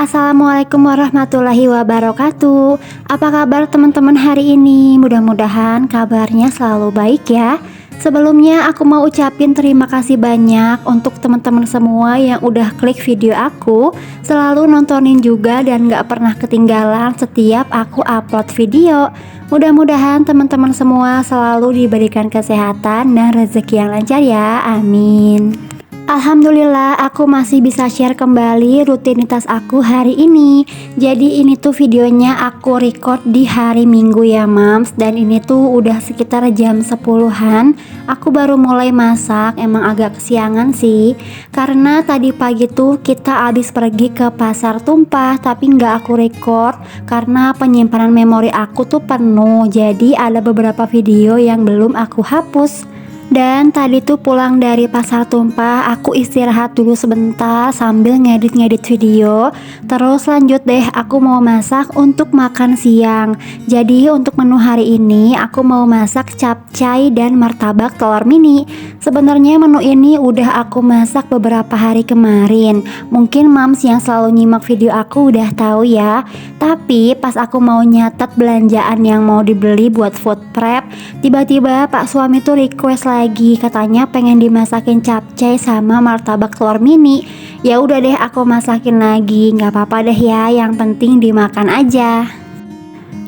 Assalamualaikum warahmatullahi wabarakatuh. Apa kabar teman-teman hari ini? Mudah-mudahan kabarnya selalu baik ya. Sebelumnya aku mau ucapin terima kasih banyak untuk teman-teman semua yang udah klik video aku, selalu nontonin juga dan gak pernah ketinggalan setiap aku upload video. Mudah-mudahan teman-teman semua selalu diberikan kesehatan dan rezeki yang lancar ya, amin. Alhamdulillah aku masih bisa share kembali rutinitas aku hari ini. Jadi ini tuh videonya aku record di hari Minggu ya Mams. Dan ini tuh udah sekitar jam 10-an. Aku baru mulai masak, emang agak kesiangan sih. Karena tadi pagi tuh kita habis pergi ke pasar tumpah, tapi nggak aku record karena penyimpanan memori aku tuh penuh. Jadi ada beberapa video yang belum aku hapus. Dan tadi tuh pulang dari pasar tumpah, aku istirahat dulu sebentar sambil ngedit-ngedit video. Terus lanjut deh, aku mau masak untuk makan siang. Jadi untuk menu hari ini aku mau masak capcay dan martabak telur mini. Sebenarnya menu ini udah aku masak beberapa hari kemarin. Mungkin Mams yang selalu nyimak video aku udah tahu ya. Tapi pas aku mau nyatet belanjaan yang mau dibeli buat food prep, tiba-tiba pak suami tuh request lagi, katanya pengen dimasakin capcay sama martabak telur mini. Ya udah deh aku masakin lagi, nggak apa-apa deh ya, yang penting dimakan aja.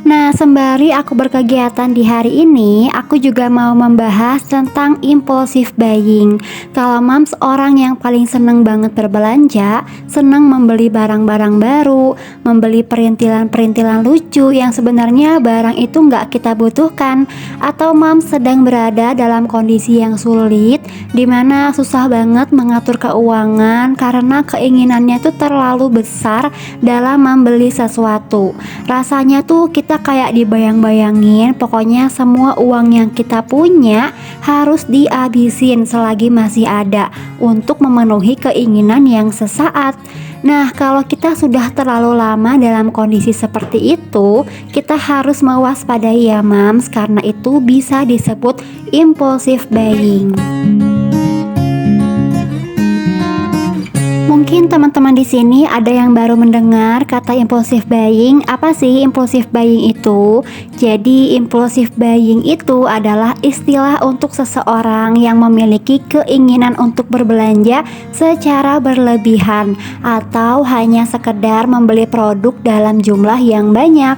Nah, sembari aku berkegiatan di hari ini, aku juga mau membahas tentang impulsive buying. Kalau Mams orang yang paling seneng banget berbelanja, seneng membeli barang-barang baru, membeli perintilan-perintilan lucu yang sebenarnya barang itu nggak kita butuhkan. Atau Mams sedang berada dalam kondisi yang sulit, dimana susah banget mengatur keuangan karena keinginannya tuh terlalu besar dalam membeli sesuatu. Rasanya tuh kita kayak dibayang-bayangin, pokoknya semua uang yang kita punya harus dihabisin selagi masih ada untuk memenuhi keinginan yang sesaat. Nah, kalau kita sudah terlalu lama dalam kondisi seperti itu, kita harus mewaspadai ya Mams, karena itu bisa disebut impulsive buying. Mungkin teman-teman di sini ada yang baru mendengar kata impulsive buying. Apa sih impulsive buying itu? Jadi impulsive buying itu adalah istilah untuk seseorang yang memiliki keinginan untuk berbelanja secara berlebihan atau hanya sekedar membeli produk dalam jumlah yang banyak.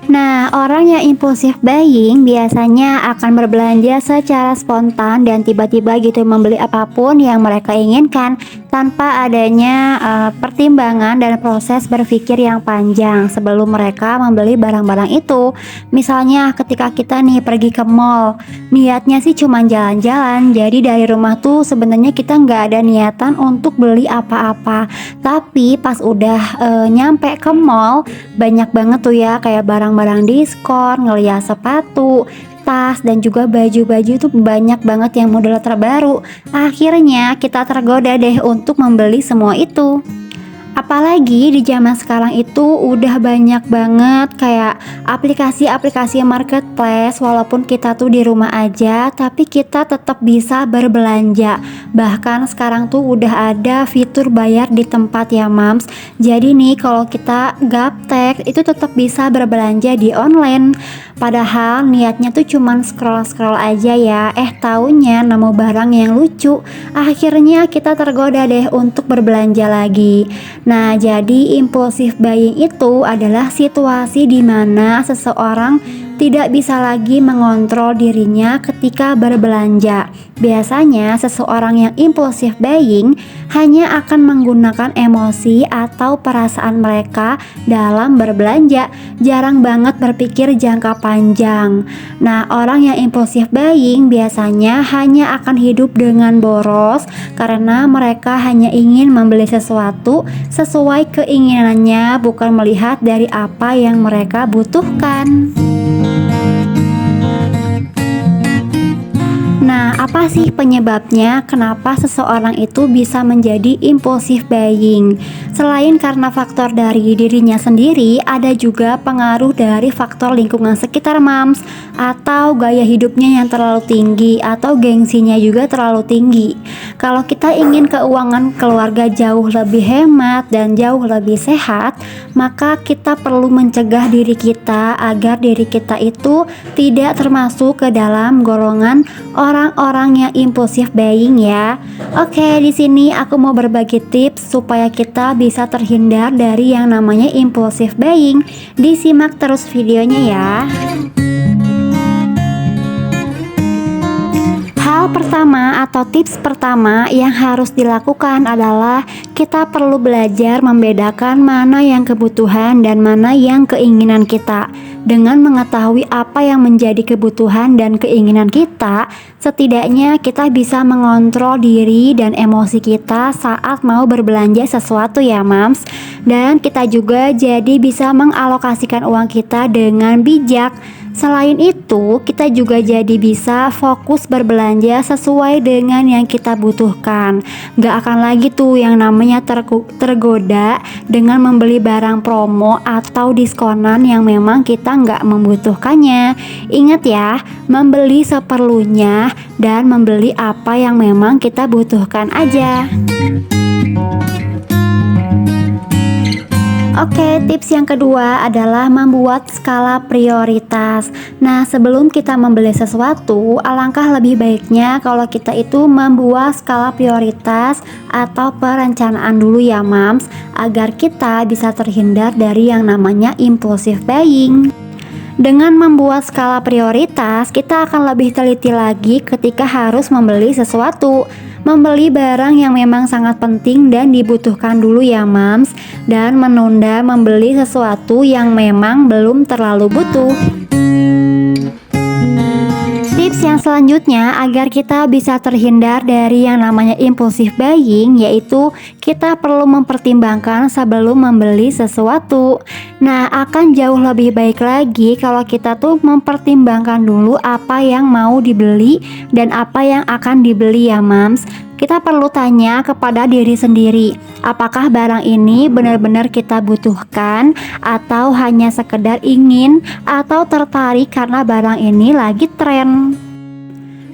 Nah, orang yang impulsif buying biasanya akan berbelanja secara spontan dan tiba-tiba gitu membeli apapun yang mereka inginkan tanpa adanya pertimbangan dan proses berpikir yang panjang sebelum mereka membeli barang-barang itu. Misalnya ketika kita nih pergi ke mall, niatnya sih cuma jalan-jalan, jadi dari rumah tuh sebenarnya kita nggak ada niatan untuk beli apa-apa. Tapi pas udah nyampe ke mall, banyak banget tuh ya kayak barang-barang diskon, ngeliat sepatu, tas, dan juga baju-baju tuh banyak banget yang model terbaru. Akhirnya kita tergoda deh untuk membeli semua itu. Apalagi di zaman sekarang itu udah banyak banget kayak aplikasi-aplikasi marketplace, walaupun kita tuh di rumah aja tapi kita tetap bisa berbelanja. Bahkan sekarang tuh udah ada fitur bayar di tempat ya Mams. Jadi nih kalau kita gaptek itu tetap bisa berbelanja di online. Padahal niatnya tuh cuman scroll-scroll aja ya. Taunya nemu barang yang lucu. Akhirnya kita tergoda deh untuk berbelanja lagi. Nah, jadi impulsive buying itu adalah situasi di mana seseorang tidak bisa lagi mengontrol dirinya ketika berbelanja. Biasanya seseorang yang impulsive buying hanya akan menggunakan emosi atau perasaan mereka dalam berbelanja, jarang banget berpikir jangka panjang. Nah, orang yang impulsive buying biasanya hanya akan hidup dengan boros karena mereka hanya ingin membeli sesuatu sesuai keinginannya, bukan melihat dari apa yang mereka butuhkan. Nah, apa sih penyebabnya kenapa seseorang itu bisa menjadi impulsif buying? Selain karena faktor dari dirinya sendiri, ada juga pengaruh dari faktor lingkungan sekitar mams, atau gaya hidupnya yang terlalu tinggi, atau gengsinya juga terlalu tinggi. Kalau kita ingin keuangan keluarga jauh lebih hemat dan jauh lebih sehat, maka kita perlu mencegah diri kita agar diri kita itu tidak termasuk ke dalam golongan orang-orang yang impulsif buying ya. Oke, di sini aku mau berbagi tips supaya kita bisa terhindar dari yang namanya impulsif buying. Disimak terus videonya ya. Hal pertama atau tips pertama yang harus dilakukan adalah kita perlu belajar membedakan mana yang kebutuhan dan mana yang keinginan kita. Dengan mengetahui apa yang menjadi kebutuhan dan keinginan kita, setidaknya kita bisa mengontrol diri dan emosi kita saat mau berbelanja sesuatu ya mams. Dan kita juga jadi bisa mengalokasikan uang kita dengan bijak. Selain itu, kita juga jadi bisa fokus berbelanja sesuai dengan yang kita butuhkan. Gak akan lagi tuh yang namanya tergoda dengan membeli barang promo atau diskonan yang memang kita gak membutuhkannya. Ingat ya, membeli seperlunya dan membeli apa yang memang kita butuhkan aja. Oke, tips yang kedua adalah membuat skala prioritas. Nah, sebelum kita membeli sesuatu, alangkah lebih baiknya kalau kita itu membuat skala prioritas atau perencanaan dulu ya mams, agar kita bisa terhindar dari yang namanya impulsif buying. Dengan membuat skala prioritas, kita akan lebih teliti lagi ketika harus membeli sesuatu. Membeli barang yang memang sangat penting dan dibutuhkan dulu ya mams, dan menunda membeli sesuatu yang memang belum terlalu butuh. Tips yang selanjutnya agar kita bisa terhindar dari yang namanya impulsif buying, yaitu kita perlu mempertimbangkan sebelum membeli sesuatu. Nah, akan jauh lebih baik lagi kalau kita tuh mempertimbangkan dulu apa yang mau dibeli dan apa yang akan dibeli ya mams. Kita perlu tanya kepada diri sendiri, apakah barang ini benar-benar kita butuhkan atau hanya sekedar ingin atau tertarik karena barang ini lagi tren.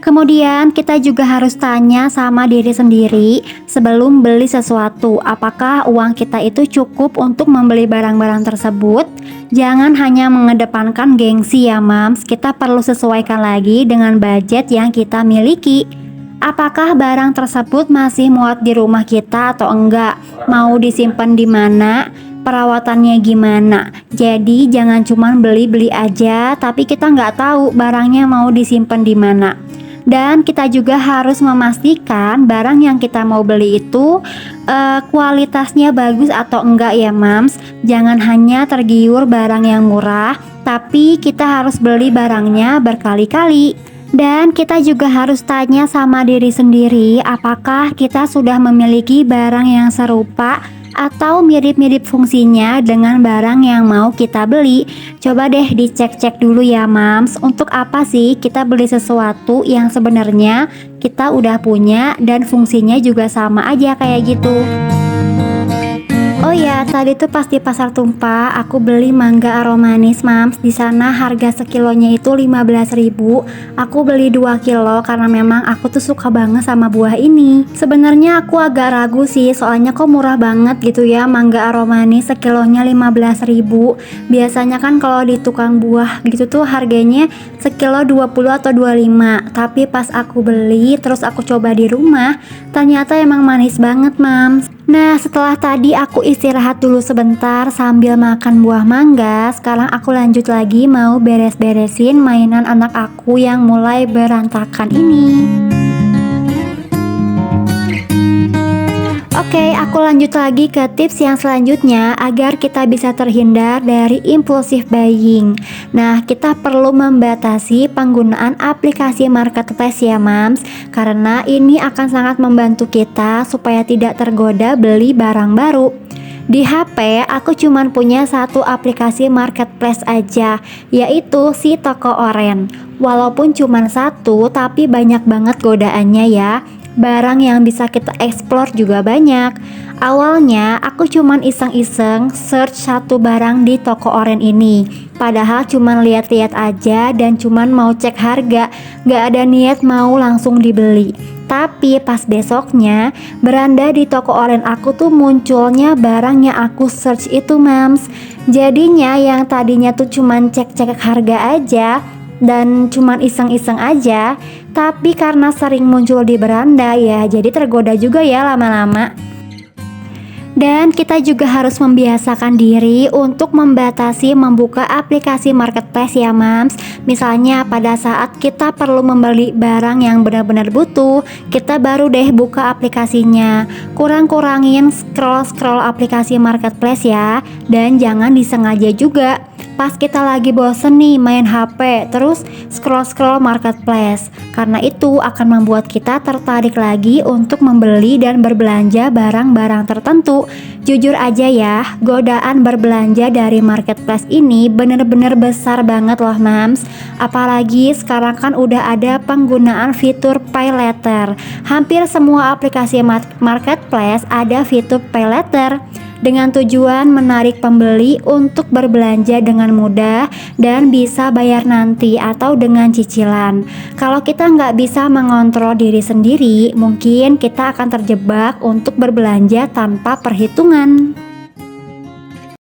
Kemudian kita juga harus tanya sama diri sendiri sebelum beli sesuatu, apakah uang kita itu cukup untuk membeli barang-barang tersebut. Jangan hanya mengedepankan gengsi ya mams, kita perlu sesuaikan lagi dengan budget yang kita miliki. Apakah barang tersebut masih muat di rumah kita atau enggak? Mau disimpan di mana? Perawatannya gimana? Jadi jangan cuma beli-beli aja, tapi kita nggak tahu barangnya mau disimpan di mana. Dan kita juga harus memastikan barang yang kita mau beli itu kualitasnya bagus atau enggak ya mams. Jangan hanya tergiur barang yang murah, tapi kita harus beli barangnya berkali-kali. Dan kita juga harus tanya sama diri sendiri, apakah kita sudah memiliki barang yang serupa atau mirip-mirip fungsinya dengan barang yang mau kita beli. Coba deh dicek-cek dulu ya mams, untuk apa sih kita beli sesuatu yang sebenarnya kita udah punya dan fungsinya juga sama aja kayak gitu. Oh ya, tadi tuh pas di pasar tumpah aku beli mangga aromanis mams. Di sana harga sekilonya itu 15.000. Aku beli 2 kilo karena memang aku tuh suka banget sama buah ini. Sebenarnya aku agak ragu sih, soalnya kok murah banget gitu ya mangga aromanis sekilonya 15.000. Biasanya kan kalau di tukang buah gitu tuh harganya sekilo 20 atau 25. Tapi pas aku beli terus aku coba di rumah, ternyata emang manis banget mams. Nah, setelah tadi aku istirahat dulu sebentar sambil makan buah mangga, sekarang aku lanjut lagi mau beres-beresin mainan anak aku yang mulai berantakan ini. Oke, aku lanjut lagi ke tips yang selanjutnya agar kita bisa terhindar dari impulsif buying. Nah, kita perlu membatasi penggunaan aplikasi marketplace ya, Mams, karena ini akan sangat membantu kita supaya tidak tergoda beli barang baru. Di HP, aku cuman punya satu aplikasi marketplace aja, yaitu si Toko Oren. Walaupun cuman satu, tapi banyak banget godaannya ya. Barang yang bisa kita explore juga banyak. Awalnya aku cuman iseng-iseng search satu barang di Toko Oren ini. Padahal cuman lihat-lihat aja dan cuman mau cek harga, gak ada niat mau langsung dibeli. Tapi pas besoknya, beranda di Toko Oren aku tuh munculnya barang yang aku search itu, Mams. Jadinya yang tadinya tuh cuman cek-cek harga aja dan cuman iseng-iseng aja, tapi karena sering muncul di beranda ya, jadi tergoda juga ya lama-lama. Dan kita juga harus membiasakan diri untuk membatasi membuka aplikasi marketplace ya, Mams. Misalnya pada saat kita perlu membeli barang yang benar-benar butuh, kita baru deh buka aplikasinya. Kurang-kurangin scroll-scroll aplikasi marketplace ya. Dan jangan disengaja juga pas kita lagi bosen nih main HP, terus scroll-scroll marketplace. Karena itu akan membuat kita tertarik lagi untuk membeli dan berbelanja barang-barang tertentu. Jujur aja ya, godaan berbelanja dari marketplace ini bener-bener besar banget loh, Mams. Apalagi sekarang kan udah ada penggunaan fitur pay later. Hampir semua aplikasi marketplace ada fitur pay later, dengan tujuan menarik pembeli untuk berbelanja dengan mudah dan bisa bayar nanti atau dengan cicilan. Kalau kita nggak bisa mengontrol diri sendiri, mungkin kita akan terjebak untuk berbelanja tanpa perhitungan.